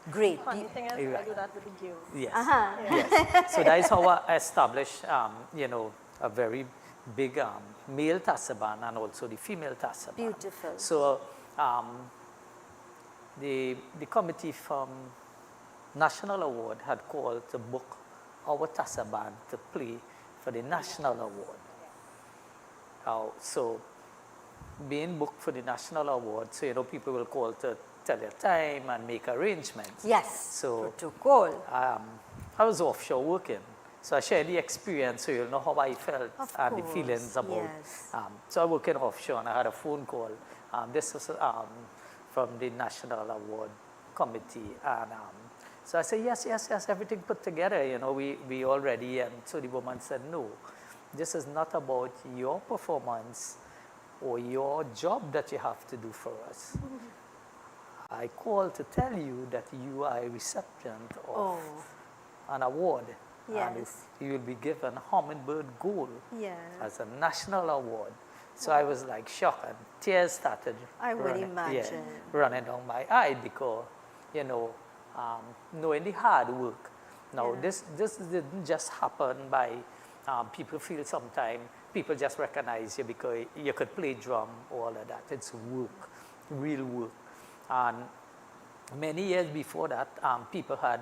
Great.
Funny thing is, I do that with the girls.
Yes. Yes. So that is how I established, you know, a very big male Tassa band and also the female Tassa band.
Beautiful.
So the committee from National Award had called to book our Tassa band to play for the National Award. So being booked for the National Award, so you know, people will call to tell their time and make arrangements.
Yes,
so
protocol.
I was offshore working, so I shared the experience, so you'll know how I felt and the feelings about.
Yes.
So I working offshore, and I had a phone call. This was from the National Award Committee, and so I said yes, everything put together. You know, we all ready, and so the woman said no, this is not about your performance or your job that you have to do for us. I called to tell you that you are a recipient of an award.
Yes.
And you will be given Hummingbird Gold as a national award. So I was like shocked, and tears started running down my eye because, you know, knowing the hard work. Now, this didn't just happen by people feel sometimes people just recognize you because you could play drum, all of that. It's work, real work. And many years before that, people had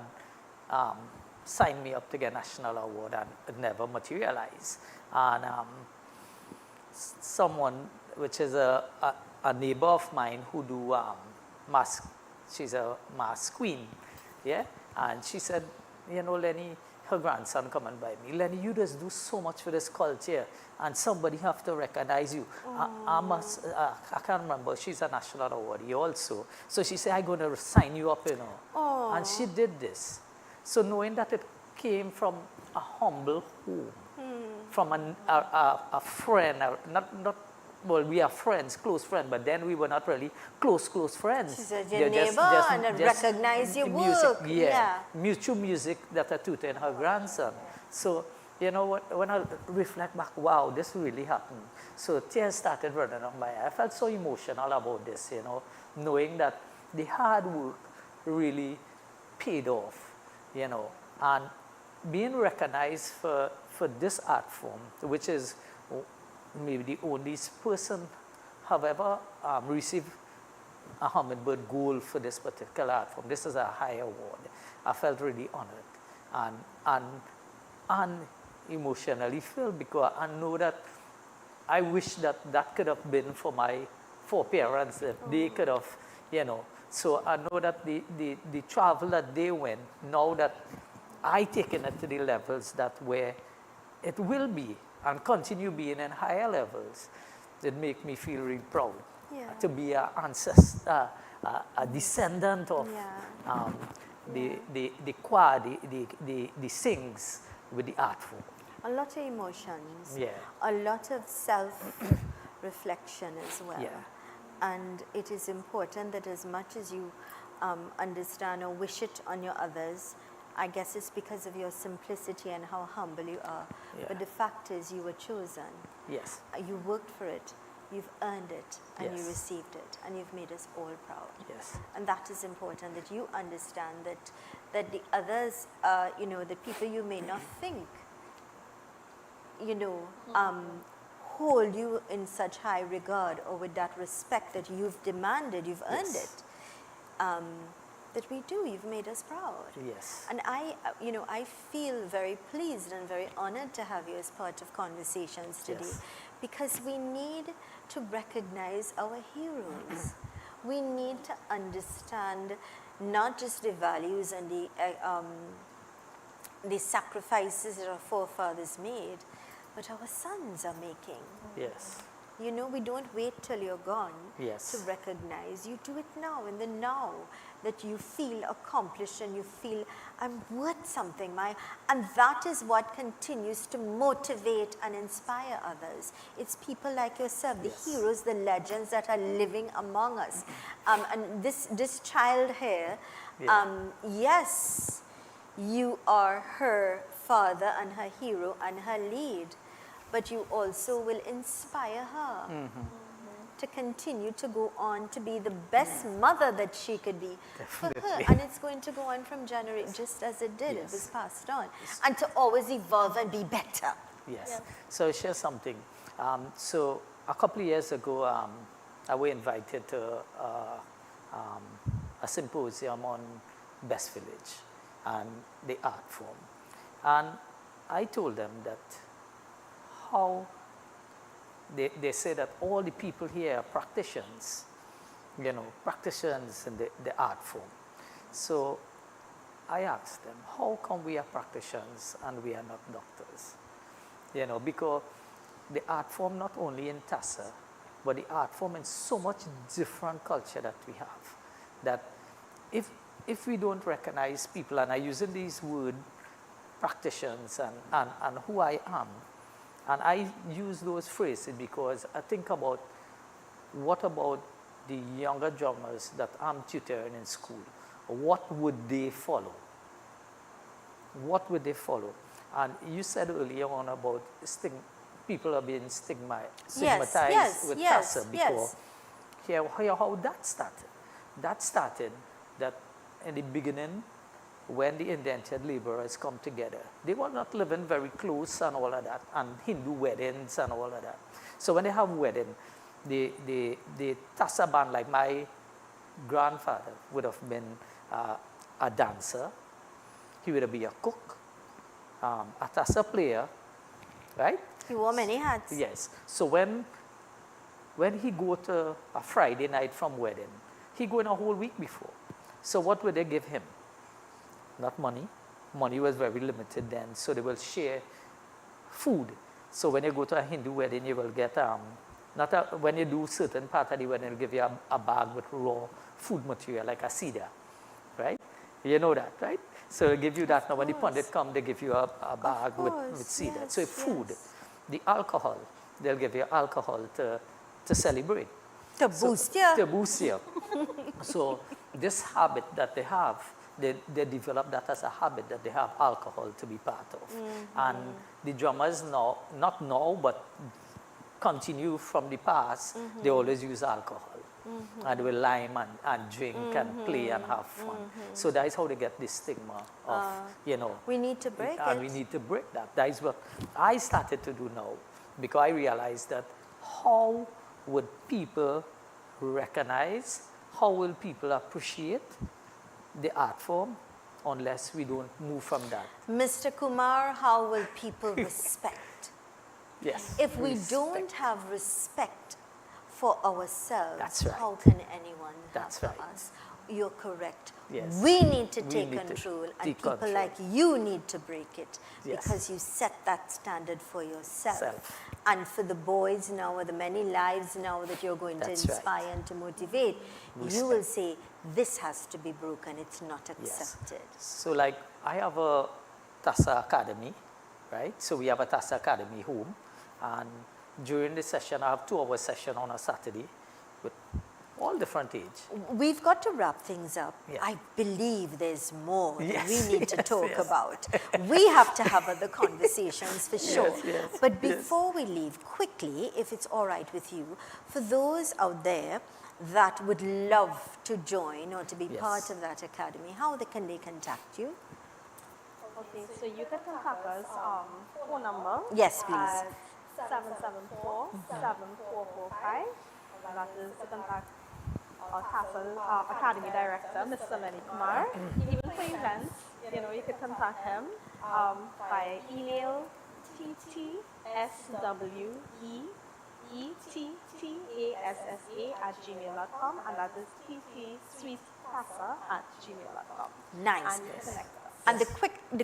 signed me up to get national award, and it never materialized. And someone, which is a neighbor of mine who do mask, she's a mask queen, and she said, you know, Lenny, her grandson coming by me, Lenny, you just do so much for this culture, and somebody have to recognize you. I can't remember, she's a national awardee also. So she said, I'm going to sign you up, you know. And she did this. So knowing that it came from a humble home, from a friend, well, we are friends, close friends, but then we were not really close friends.
She said your neighbor and recognize your work.
Mutual music that I tutored her grandson. So, you know, when I reflect back, wow, this really happened. So tears started running on my eye. I felt so emotional about this, you know, knowing that the hard work really paid off, you know, and being recognized for this art form, which is maybe the only person have ever received a Hummingbird Gold for this particular art form. This is a high award. I felt really honored and emotionally filled because I know that I wish that could have been for my foreparents, if they could have, you know. So I know that the travel that they went, now that I taken it to the levels that where it will be and continue being in higher levels, it make me feel really proud to be an ancestor, a descendant of the choir, the sings with the art form.
A lot of emotions, a lot of self-reflection as well. And it is important that as much as you understand or wish it on your others, I guess it's because of your simplicity and how humble you are. But the fact is you were chosen.
Yes.
You worked for it, you've earned it, and you received it, and you've made us all proud.
Yes.
And that is important, that you understand that the others, you know, the people you may not think, you know, hold you in such high regard or with that respect that you've demanded, you've earned it. that we do. You've made us proud.
Yes.
And I feel very pleased and very honored to have you as part of Conversations today,
Yes.
because we need to recognize our heroes. We need to understand not just the values and the sacrifices that our forefathers made, but our sons are making.
Yes.
You know, we don't wait till you're gone
Yes.
to recognize. You do it now, in the now, that you feel accomplished and you feel, I'm worth something. And that is what continues to motivate and inspire others. It's people like yourself, the heroes, the legends that are living among us. And this child here, yes, you are her father and her hero and her lead, but you also will inspire her to continue to go on to be the best mother that she could be for her. And it's going to go on from generation, just as it did. It was passed on. And to always evolve and be better.
Yes. So share something. So a couple of years ago, I was invited to a symposium on Best Village and the art form. And I told them that how they say that all the people here are practitioners, practitioners in the art form. So I asked them, how come we are practitioners and we are not doctors? Because the art form not only in TASA, but the art form in so much different culture that we have, that if we don't recognize people, and I using these words, practitioners and who I am, and I use those phrases because I think about what about the younger drummers that I'm tutoring in school? What would they follow? What would they follow? And you said earlier on about people are being stigmatized with TASA before. Here how that started. That started that in the beginning, when the indentured laborers come together, they were not living very close and all of that, and Hindu weddings and all of that. So when they have wedding, the TASA band, like my grandfather would have been a dancer, he would be a cook, a TASA player, right?
He wore many hats.
Yes. So when he go to a Friday night from wedding, he go in a whole week before. So what would they give him? Not money. Money was very limited then, so they will share food. So when you go to a Hindu wedding, you will get, when you do certain part of the wedding, they'll give you a bag with raw food material, like a cedar, right? You know that, right? So they give you that. Now when the pundit come, they give you a bag with cedar. So food, the alcohol, they'll give you alcohol to celebrate.
To boost you.
To boost you. So this habit that they have, they develop that as a habit that they have alcohol to be part of. And the drummers now, not now, but continue from the past, they always use alcohol. And will lime and drink and play and have fun. So that is how they get this stigma of,
We need to break it.
And we need to break that. That is what I started to do now, because I realized that how would people recognize, how will people appreciate the art form unless we don't move from that?
Mr. Kumar, how will people respect?
Yes.
If we don't have respect for ourselves,
That's right.
how can anyone
That's
have for
right.
us? You're correct.
Yes.
We need to
We
take
need to
control, and
take
people
control.
like you need to break it,
Yes.
because you set that standard for yourself.
Self.
And for the boys now, or the many lives now that you're going
That's
to
right.
inspire and to motivate, you will say, this has to be broken, it's not accepted.
So like I have a TASA Academy, right? So we have a TASA Academy home, and during the session, I have 2-hour session on a Saturday with all different age.
We've got to wrap things up.
Yeah.
I believe there's more that
Yes,
we need to
yes,
talk
yes.
about. We have to have other conversations for sure.
yes,
But
yes.
before we leave, quickly, if it's all right with you, for those out there that would love to join or to be
Yes.
part of that academy, how can they contact you?
Okay, so you can contact us, phone number.
Yes, please.
At 774-7445. That is to contact our TASL Academy Director, Mr. Lenny Kumar. Even for events, you know, you could contact him by email ttSWEETTASSA@gmail.com, and that is ttsweettassa@gmail.com.
Nice.
And you can connect us.
And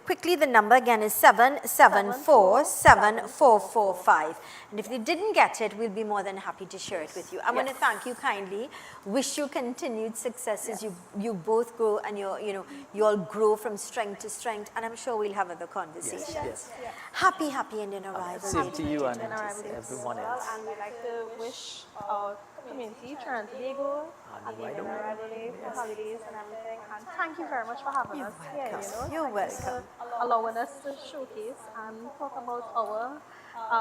quickly, the number again is 774-7445. And if you didn't get it, we'll be more than happy to share it with you. I want to thank you kindly. Wish you continued success as you both grow, and you all grow from strength to strength. And I'm sure we'll have other conversations.
Yes.
Happy Indian Arrival
Same
Day
to you and
2026.
everyone else.
And we'd like to wish our community, Trinidad and Tobago, happy Indian Arrival Day, for holidays and everything. And thank you very much for having us here.
You're
Thank you
welcome.
for allowing us to showcase and talk about our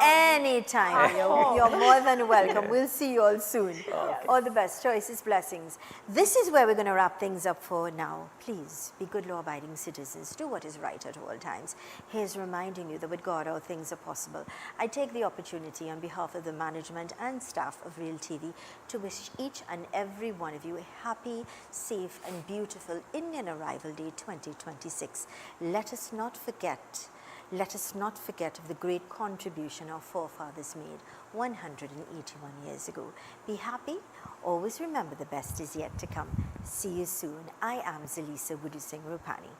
Anytime. You're more than welcome. We'll see you all soon. All the best. Choices, blessings. This is where we're going to wrap things up for now. Please be good law-abiding citizens. Do what is right at all times. Here's reminding you that with God all things are possible. I take the opportunity on behalf of the management and staff of Real TV to wish each and every one of you a happy, safe and beautiful Indian Arrival Day 2026. Let us not forget of the great contribution our forefathers made 181 years ago. Be happy. Always remember the best is yet to come. See you soon. I am Zelisa Wudu Singh Rupani.